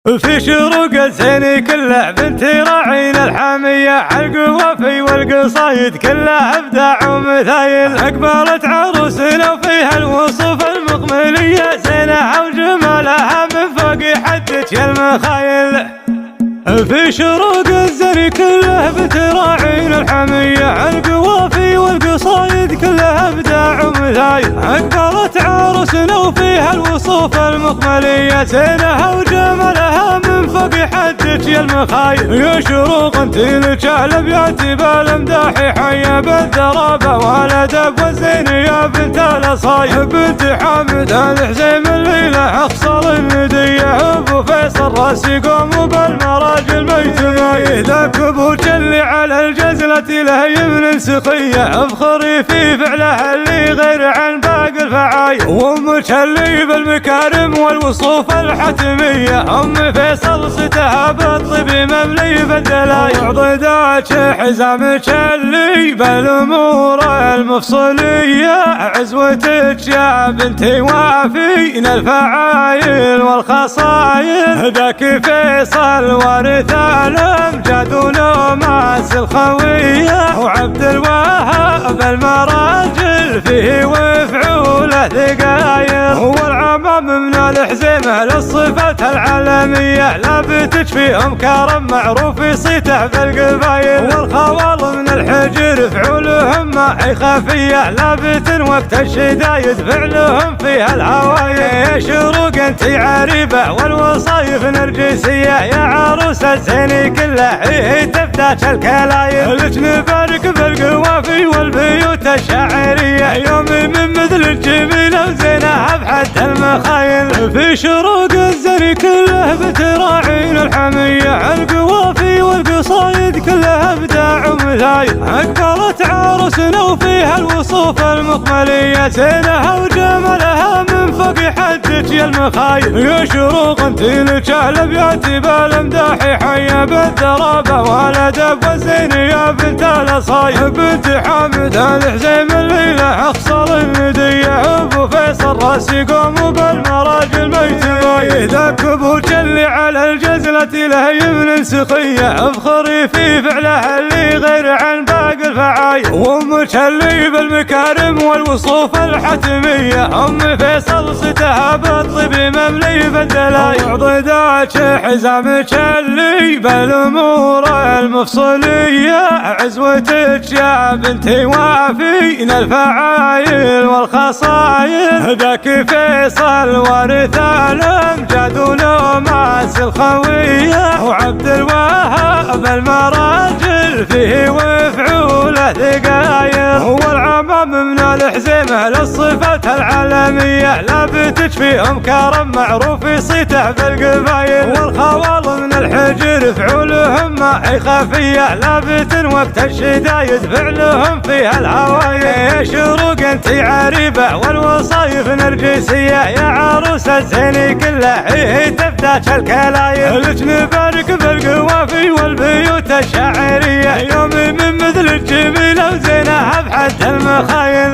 في شروق الزين كله بنت راعين الحامية عالقوافي والقصايد كلها ابداع ومثايل. اقبلت عروسنا وفيها الوصوف المقملية زينها وجمالها من فوق حدك يا المخايل. في شروق الزين كله بنت راعين الحامية عالقوافي والقصايد كلها ابداع ومثايل. اقبلت عروسنا وفيها الوصوف المقملية زينها وجمالها من فوق حدك يا المخايل. يا شروق انت لك الابيات بالامداح حيه بالدرابه والادب والزين يا بنت الاصايل. بنت حامد الحزيم الليله اخصر النديه ابو فيصل راس يقوم بالمراجل ميت ذاك ابوك اللي على الجزله له يمن سخيه. افخري في فعله اللي غير عن باقي الفعايل. وامك اللي بالمكارم والوصوف الحتميه ام فيصل ستها بالطب مملي بالدلايل. وعضداتك حزامك اللي بالامور المفصليه عزوتك يا بنتي وافين الفعايل والخصايل. ذاك فيصل وارث الامجاد ولماس الخويه وعبد الوهاب المراجل فيه وفعوله ثقايل. هو العمام من الحزيمه للصفات العالميه لابتك فيهم كرم معروف صيته بالقبايل. والخوال من الحجر فعولهم ما هي خفيه لابت وقت الشدايد فعلهم فيها الهوايل. يا شروق انت عريبه والوصايف نرجسيه يا عروس الزين كله هي تفتاش الكلايل. لك نبارك بالقوافي والبيوت الشاعريه يومي من مثل الجميله وزينها بحد المخايل. في شروق الزين كله بتراعين الحميه عالقوافي والقصايد كلها ابداع ومثايل. اقبلت عروسنا وفيها الوصوف المقمليه زينها وجمالها من فوق حدك يا المخايل. يا شروق انت لك الابيات بالامداح حيه بالدرابه والادب والزين يا بنت الاصايل. بنت حامد الحزيم الليله اخصر النديه ابو فيصل راس يقوم بالمراجل ميت ذاك ابوك اللي على الجزله له يمن سخيه. افخري في فعله اللي غير عن باقي الفعايل. وامك اللي بالمكارم والوصوف الحتميه ام فيصل ستها بالطب مملي بالدلايل. وعضداتك حزامك اللي بالامور المفصليه عزوتك يا بنتي وافين الفعايل والخصايل. ذاك فيصل وارث الامجاد ولماس الخويه وعبد الوهاب المراجل فيه وفعوله ثقايل. هو العمام من الحزيمه للصفات العالميه لابتك فيهم كرم معروف صيته بالقبايل. والخوال من الحجر فعولهم ما هي خفيه لابت وقت الشدايد فعلهم فيها الهوايل. يا شروق انت عريبه والوصايف نرجسيه يا عروس الزين كله هي تفتاش الكلايل. لك نبارك بالقوافي والبيوت الشاعريه يومي من مثل الجميله وزينها بحد المخايل.